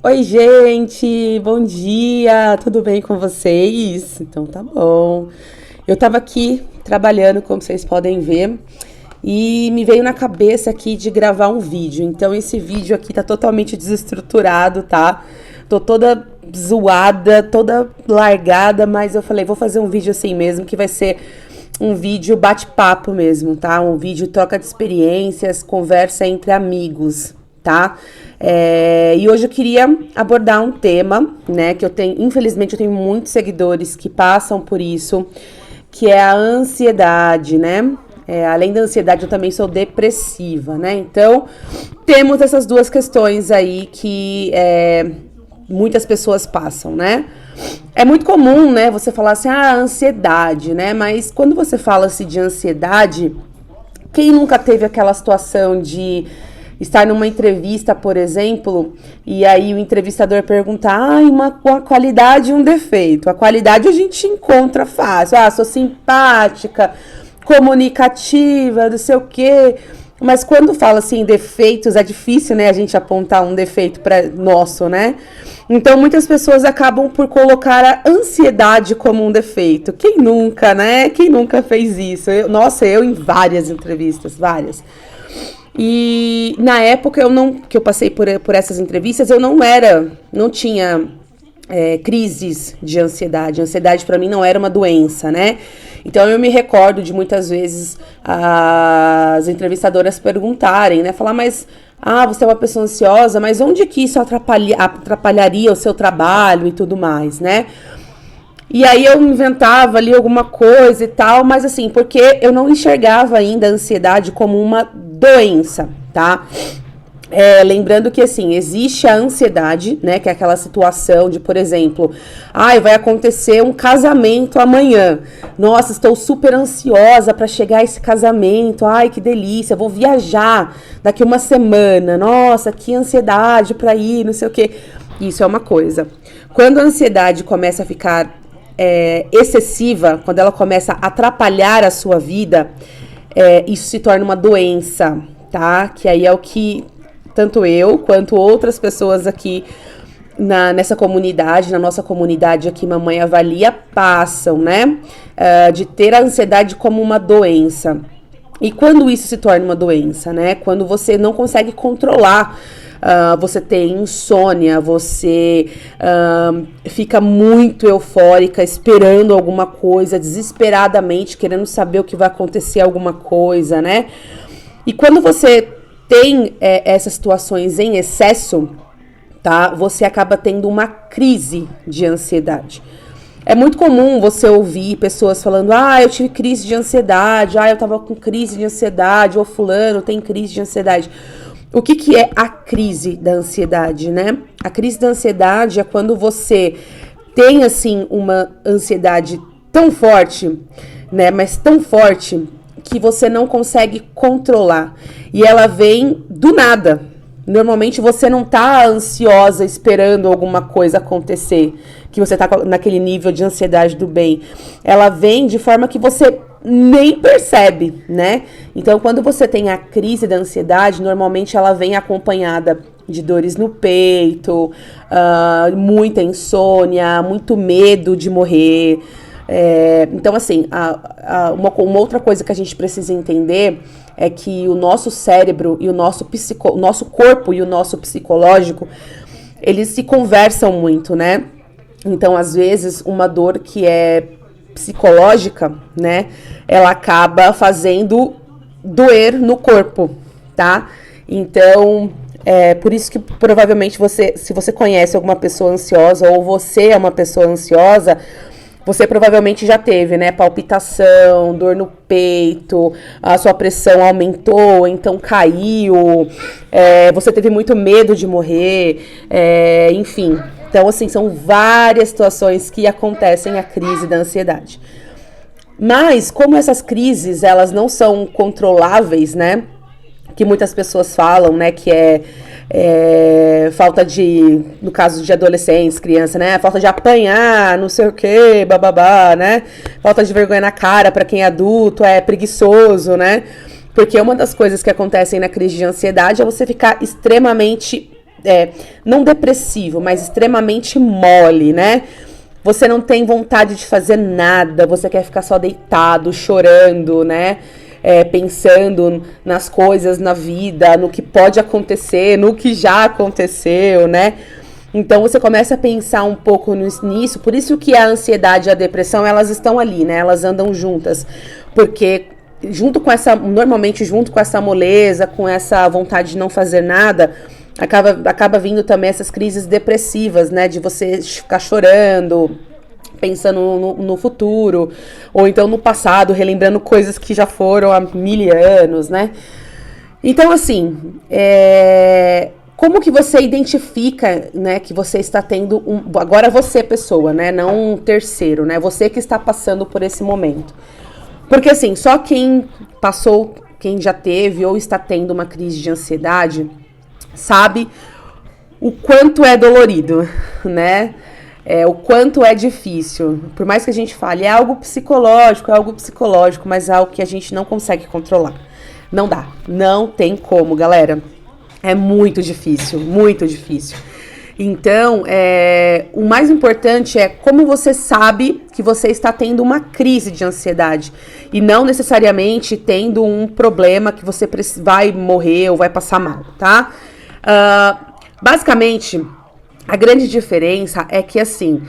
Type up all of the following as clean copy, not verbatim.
Oi, gente, bom dia, tudo bem com vocês? Então tá bom. Eu tava aqui trabalhando, como vocês podem ver, e me veio na cabeça aqui de gravar um vídeo. Então esse vídeo aqui tá totalmente desestruturado, tá? Tô toda zoada, toda largada, mas eu falei, vou fazer um vídeo assim mesmo, que vai ser um vídeo bate-papo mesmo, tá? Um vídeo troca de experiências, conversa entre amigos, tá? E hoje eu queria abordar um tema, né, que eu tenho, infelizmente eu tenho muitos seguidores que passam por isso, que é a ansiedade, né? Além da ansiedade, eu também sou depressiva, né? Então, temos essas duas questões aí que muitas pessoas passam, né? É muito comum, né, você falar assim, ansiedade, né? Mas quando você fala-se de ansiedade, quem nunca teve aquela situação de estar numa entrevista, por exemplo, e aí o entrevistador pergunta, uma qualidade e um defeito. A qualidade a gente encontra fácil. Sou simpática, comunicativa, não sei o quê. Mas quando fala assim defeitos, é difícil, né, a gente apontar um defeito nosso, né? Então, muitas pessoas acabam por colocar a ansiedade como um defeito. Quem nunca, né? Quem nunca fez isso? Eu em várias entrevistas, várias. E na época que eu passei por essas entrevistas, eu não tinha crises de ansiedade. A ansiedade para mim não era uma doença, né? Então eu me recordo de muitas vezes as entrevistadoras perguntarem, né? Falar, mas você é uma pessoa ansiosa, mas onde que isso atrapalharia o seu trabalho e tudo mais, né? E aí eu inventava ali alguma coisa e tal, mas assim, porque eu não enxergava ainda a ansiedade como uma doença, tá? Lembrando que, assim, existe a ansiedade, né, que é aquela situação de, por exemplo, vai acontecer um casamento amanhã. Nossa, estou super ansiosa para chegar a esse casamento. Que delícia, vou viajar daqui uma semana. Nossa, que ansiedade para ir, não sei o quê. Isso é uma coisa. Quando a ansiedade começa a ficar excessiva, quando ela começa a atrapalhar a sua vida, isso se torna uma doença, tá? Que aí é o que tanto eu quanto outras pessoas aqui nessa comunidade, na nossa comunidade aqui, Mamãe Avalia, passam, né? De ter a ansiedade como uma doença. E quando isso se torna uma doença, né? Quando você não consegue controlar, você tem insônia, você fica muito eufórica, esperando alguma coisa, desesperadamente, querendo saber o que vai acontecer, alguma coisa, né? E quando você tem essas situações em excesso, tá? Você acaba tendo uma crise de ansiedade. É muito comum você ouvir pessoas falando, eu tive crise de ansiedade, eu tava com crise de ansiedade, ou fulano tem crise de ansiedade. O que é a crise da ansiedade, né? A crise da ansiedade é quando você tem, assim, uma ansiedade tão forte, né? Mas tão forte que você não consegue controlar. E ela vem do nada. Normalmente você não tá ansiosa esperando alguma coisa acontecer, que você tá naquele nível de ansiedade do bem. Ela vem de forma que você nem percebe, né? Então, quando você tem a crise da ansiedade, normalmente ela vem acompanhada de dores no peito, muita insônia, muito medo de morrer. Então, assim, uma outra coisa que a gente precisa entender é que o nosso cérebro e o nosso corpo e o nosso psicológico, eles se conversam muito, né? Então, às vezes, uma dor que é psicológica, né, ela acaba fazendo doer no corpo, tá? Então, por isso que provavelmente se você conhece alguma pessoa ansiosa ou você é uma pessoa ansiosa, você provavelmente já teve, né, palpitação, dor no peito, a sua pressão aumentou, então caiu, você teve muito medo de morrer, enfim. Então, assim, são várias situações que acontecem a crise da ansiedade. Mas, como essas crises, elas não são controláveis, né, que muitas pessoas falam, né, que falta no caso de adolescentes, criança, né, falta de apanhar, não sei o que, bababá, né, falta de vergonha na cara para quem é adulto, é preguiçoso, né, porque uma das coisas que acontecem na crise de ansiedade é você ficar extremamente não depressivo, mas extremamente mole, né? Você não tem vontade de fazer nada, você quer ficar só deitado, chorando, né? Pensando nas coisas, na vida, no que pode acontecer, no que já aconteceu, né? Então você começa a pensar um pouco nisso, por isso que a ansiedade e a depressão, elas estão ali, né? Elas andam juntas, porque normalmente junto com essa moleza, com essa vontade de não fazer nada, acaba vindo também essas crises depressivas, né? De você ficar chorando, pensando no futuro, ou então no passado, relembrando coisas que já foram há 1000 anos, né? Então, assim, como que você identifica, né, que você está tendo agora você, pessoa, né, não um terceiro, né, você que está passando por esse momento. Porque, assim, só quem passou, quem já teve ou está tendo uma crise de ansiedade, sabe o quanto é dolorido, né? O quanto é difícil. Por mais que a gente fale, é algo psicológico, mas é algo que a gente não consegue controlar. Não dá, não tem como, galera. É muito difícil, muito difícil. Então, o mais importante é como você sabe que você está tendo uma crise de ansiedade e não necessariamente tendo um problema que você vai morrer ou vai passar mal, tá? Basicamente, a grande diferença é que, assim,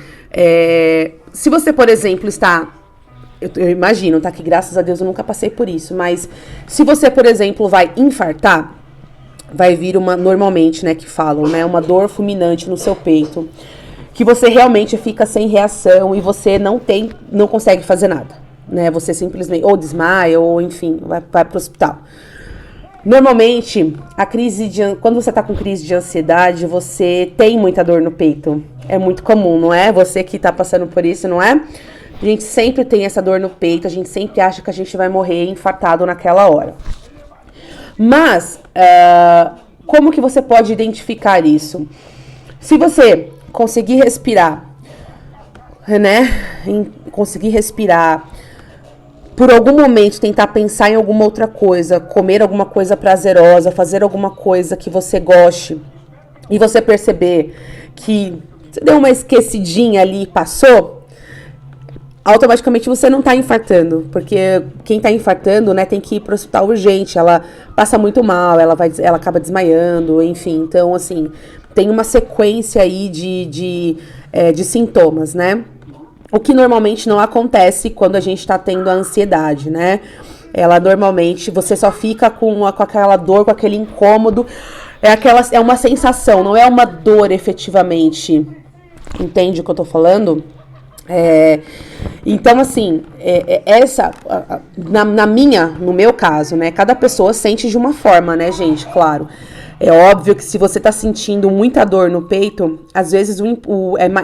se você, por exemplo, está... Eu imagino, tá? Que graças a Deus eu nunca passei por isso, mas se você, por exemplo, vai infartar, vai vir normalmente, né, que falam, né, uma dor fulminante no seu peito, que você realmente fica sem reação e você não consegue fazer nada, né, você simplesmente ou desmaia ou, enfim, vai pro hospital. Normalmente, quando você tá com crise de ansiedade, você tem muita dor no peito, é muito comum, não é? Você que tá passando por isso, não é? A gente sempre tem essa dor no peito, a gente sempre acha que a gente vai morrer infartado naquela hora. Mas, como que você pode identificar isso? Se você conseguir respirar, né? Conseguir respirar, por algum momento tentar pensar em alguma outra coisa, comer alguma coisa prazerosa, fazer alguma coisa que você goste, e você perceber que você deu uma esquecidinha ali e passou, automaticamente você não tá infartando, porque quem tá infartando, né, tem que ir pro hospital urgente, ela passa muito mal, ela acaba desmaiando, enfim, então, assim, tem uma sequência aí de sintomas, né, o que normalmente não acontece quando a gente tá tendo a ansiedade, né, ela normalmente, você só fica com aquela dor, com aquele incômodo, é uma sensação, não é uma dor efetivamente, entende o que eu tô falando? Então, assim, no meu caso, né, cada pessoa sente de uma forma, né, gente, claro. É óbvio que se você tá sentindo muita dor no peito, às vezes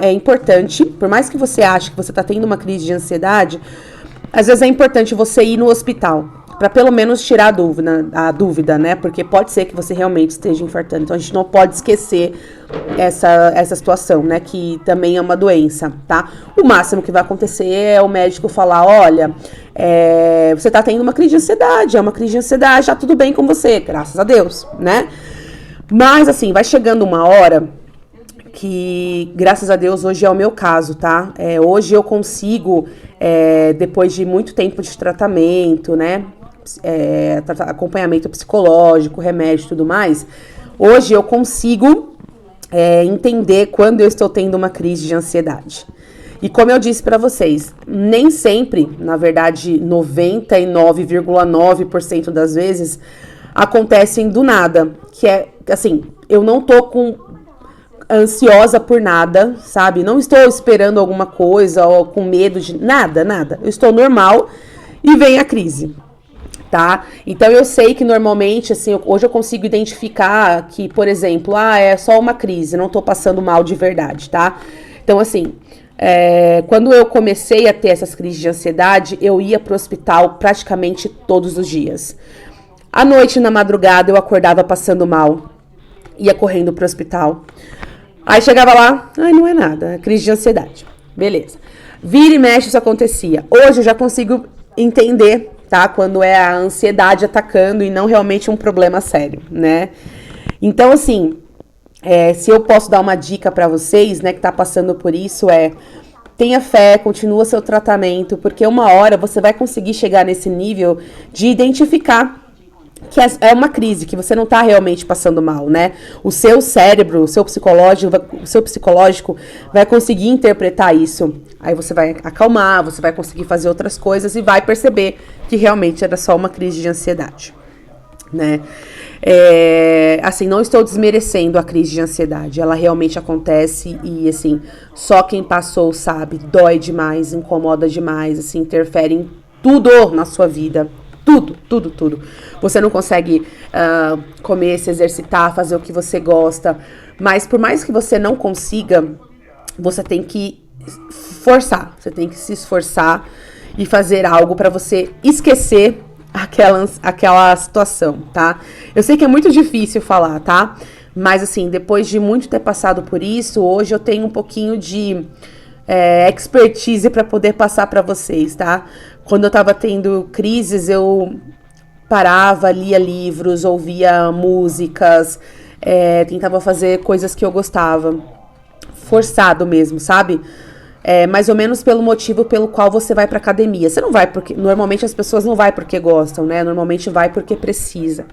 é importante, por mais que você ache que você tá tendo uma crise de ansiedade, às vezes é importante você ir no hospital, para pelo menos tirar a dúvida, né? Porque pode ser que você realmente esteja infartando. Então a gente não pode esquecer essa situação, né? Que também é uma doença, tá? O máximo que vai acontecer é o médico falar, olha, você tá tendo uma crise de ansiedade, tá tudo bem com você, graças a Deus, né? Mas assim, vai chegando uma hora que, graças a Deus, hoje é o meu caso, tá? Hoje eu consigo, depois de muito tempo de tratamento, né? Acompanhamento psicológico, remédio e tudo mais, hoje eu consigo entender quando eu estou tendo uma crise de ansiedade. E como eu disse para vocês, nem sempre, na verdade 99,9% das vezes, acontecem do nada, que é assim, eu não tô ansiosa por nada, sabe? Não estou esperando alguma coisa ou com medo de nada. Eu estou normal e vem a crise. Tá? Então eu sei que normalmente, assim, hoje eu consigo identificar que, por exemplo, é só uma crise, não tô passando mal de verdade, tá? Então, assim, quando eu comecei a ter essas crises de ansiedade, eu ia pro hospital praticamente todos os dias. À noite, na madrugada, eu acordava passando mal, ia correndo pro hospital. Aí chegava lá, não é nada, é crise de ansiedade. Beleza. Vira e mexe, isso acontecia. Hoje eu já consigo entender, tá? Quando é a ansiedade atacando e não realmente um problema sério, né? Então, assim, Se eu posso dar uma dica pra vocês, né, que tá passando por isso, tenha fé, continua seu tratamento, porque uma hora você vai conseguir chegar nesse nível de identificar que é uma crise, que você não tá realmente passando mal, né? O seu cérebro, o seu psicológico vai conseguir interpretar isso. Aí você vai acalmar, você vai conseguir fazer outras coisas e vai perceber que realmente era só uma crise de ansiedade, né? Assim, não estou desmerecendo a crise de ansiedade, ela realmente acontece e, assim, só quem passou sabe, dói demais, incomoda demais, assim, interfere em tudo na sua vida, tudo, tudo, tudo. Você não consegue comer, se exercitar, fazer o que você gosta, mas por mais que você não consiga, você tem que forçar, você tem que se esforçar e fazer algo para você esquecer aquela situação, tá? Eu sei que é muito difícil falar, tá? Mas, assim, depois de muito ter passado por isso, hoje eu tenho um pouquinho de expertise para poder passar para vocês, tá? Quando eu tava tendo crises, eu parava, lia livros, ouvia músicas, tentava fazer coisas que eu gostava. Forçado mesmo, sabe? Mais ou menos pelo motivo pelo qual você vai pra academia. Você não vai porque... Normalmente as pessoas não vai porque gostam, né? Normalmente vai porque precisa.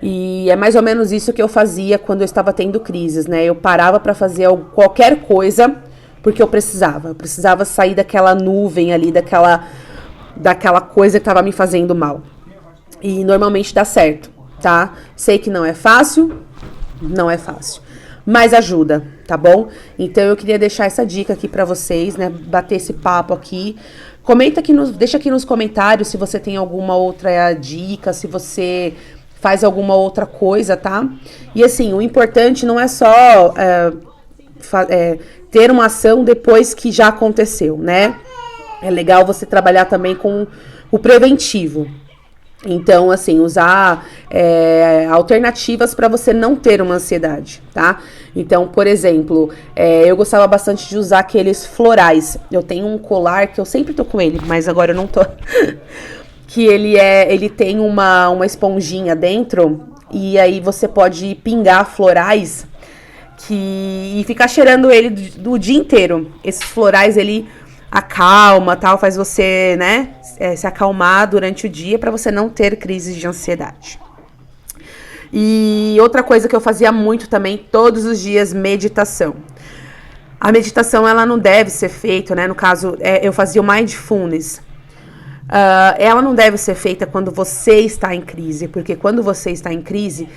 E é mais ou menos isso que eu fazia quando eu estava tendo crises, né? Eu parava pra fazer qualquer coisa porque eu precisava. Eu precisava sair daquela nuvem ali, daquela coisa que estava me fazendo mal. E normalmente dá certo, tá? Sei que não é fácil, mas ajuda, tá bom? Então eu queria deixar essa dica aqui pra vocês, né? Bater esse papo aqui. Deixa aqui nos comentários se você tem alguma outra dica, se você faz alguma outra coisa, tá? E assim, o importante não é só ter uma ação depois que já aconteceu, né? É legal você trabalhar também com o preventivo. Então, assim, usar alternativas para você não ter uma ansiedade, tá? Então, por exemplo, eu gostava bastante de usar aqueles florais. Eu tenho um colar que eu sempre tô com ele, mas agora eu não tô. Que ele tem uma esponjinha dentro e aí você pode pingar florais e ficar cheirando ele do dia inteiro. Esses florais, ele acalma, tal, faz você, né, se acalmar durante o dia para você não ter crises de ansiedade. E outra coisa que eu fazia muito também, todos os dias, meditação. A meditação, ela não deve ser feita, né, no caso, eu fazia o mindfulness. Ela não deve ser feita quando você está em crise, porque quando você está em crise,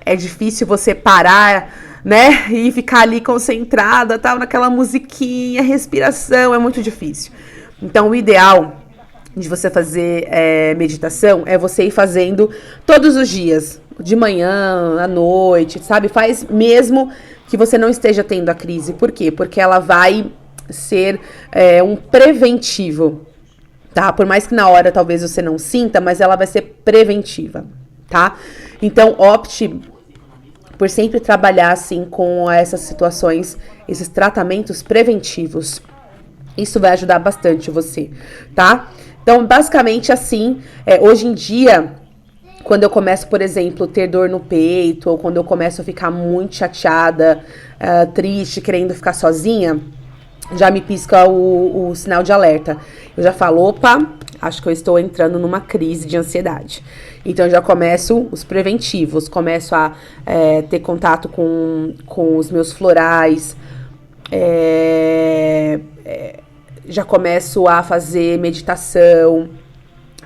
é difícil você parar, né, e ficar ali concentrada, tal, naquela musiquinha, respiração, é muito difícil. Então, o ideal de você fazer meditação é você ir fazendo todos os dias, de manhã, à noite, sabe? Faz mesmo que você não esteja tendo a crise. Por quê? Porque ela vai ser um preventivo, tá? Por mais que na hora talvez você não sinta, mas ela vai ser preventiva, tá? Então, opte por sempre trabalhar, assim, com essas situações, esses tratamentos preventivos. Isso vai ajudar bastante você, tá? Então, basicamente, assim, hoje em dia, quando eu começo, por exemplo, ter dor no peito, ou quando eu começo a ficar muito chateada, triste, querendo ficar sozinha, já me pisca o sinal de alerta. Eu já falo, opa, acho que eu estou entrando numa crise de ansiedade. Então, eu já começo os preventivos, começo a ter contato com os meus florais, já começo a fazer meditação,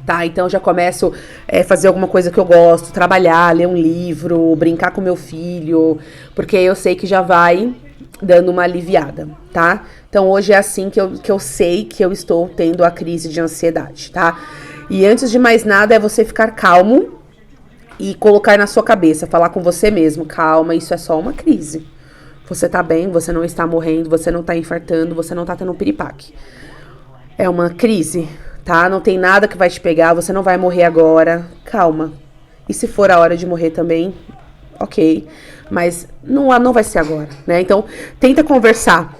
tá? Então, já começo a fazer alguma coisa que eu gosto, trabalhar, ler um livro, brincar com meu filho, porque eu sei que já vai dando uma aliviada, tá? Então, hoje é assim que eu sei que eu estou tendo a crise de ansiedade, tá? E antes de mais nada, é você ficar calmo e colocar na sua cabeça, falar com você mesmo, calma, isso é só uma crise. Você tá bem, você não está morrendo, você não tá infartando, você não tá tendo um piripaque. É uma crise, tá? Não tem nada que vai te pegar, você não vai morrer agora, calma. E se for a hora de morrer também, ok, mas não vai ser agora, né? Então, tenta conversar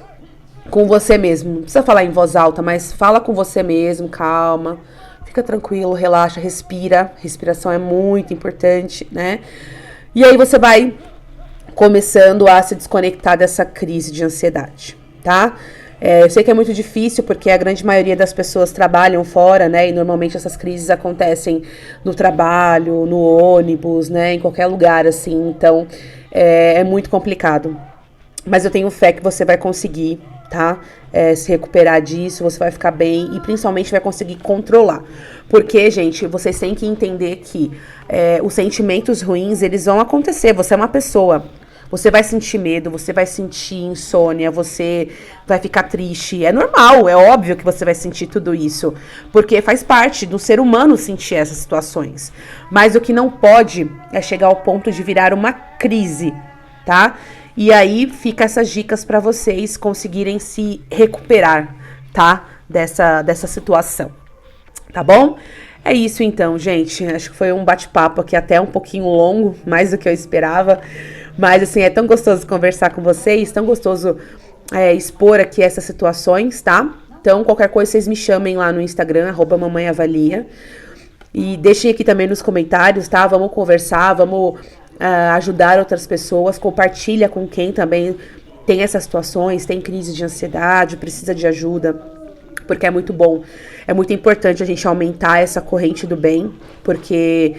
com você mesmo. Não precisa falar em voz alta, mas fala com você mesmo, calma. Fica tranquilo, relaxa, respira. Respiração é muito importante, né? E aí você vai começando a se desconectar dessa crise de ansiedade, tá? Eu sei que é muito difícil, porque a grande maioria das pessoas trabalham fora, né? E normalmente essas crises acontecem no trabalho, no ônibus, né? Em qualquer lugar, assim. Então, é muito complicado. Mas eu tenho fé que você vai conseguir, tá? Se recuperar disso, você vai ficar bem e principalmente vai conseguir controlar. Porque, gente, vocês têm que entender que os sentimentos ruins, eles vão acontecer. Você é uma pessoa. Você vai sentir medo, você vai sentir insônia, você vai ficar triste. É normal, é óbvio que você vai sentir tudo isso. Porque faz parte do ser humano sentir essas situações. Mas o que não pode é chegar ao ponto de virar uma crise, tá? E aí fica essas dicas para vocês conseguirem se recuperar, tá? Dessa situação, tá bom? É isso então, gente. Acho que foi um bate-papo aqui até um pouquinho longo, mais do que eu esperava. Mas, assim, é tão gostoso conversar com vocês, tão gostoso expor aqui essas situações, tá? Então, qualquer coisa, vocês me chamem lá no Instagram, @mamãeavalia. E deixem aqui também nos comentários, tá? Vamos conversar, vamos ajudar outras pessoas. Compartilha com quem também tem essas situações, tem crise de ansiedade, precisa de ajuda. Porque é muito bom, é muito importante a gente aumentar essa corrente do bem, porque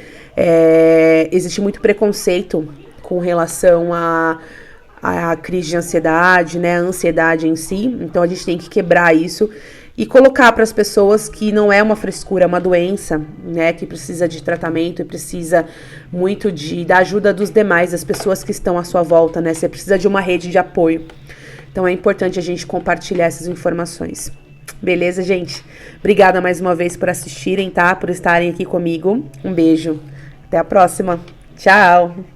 existe muito preconceito com relação à crise de ansiedade, né, a ansiedade em si. Então a gente tem que quebrar isso e colocar para as pessoas que não é uma frescura, é uma doença, né, que precisa de tratamento e precisa muito da ajuda dos demais, das pessoas que estão à sua volta, né, você precisa de uma rede de apoio. Então é importante a gente compartilhar essas informações. Beleza, gente? Obrigada mais uma vez por assistirem, tá? Por estarem aqui comigo. Um beijo. Até a próxima. Tchau!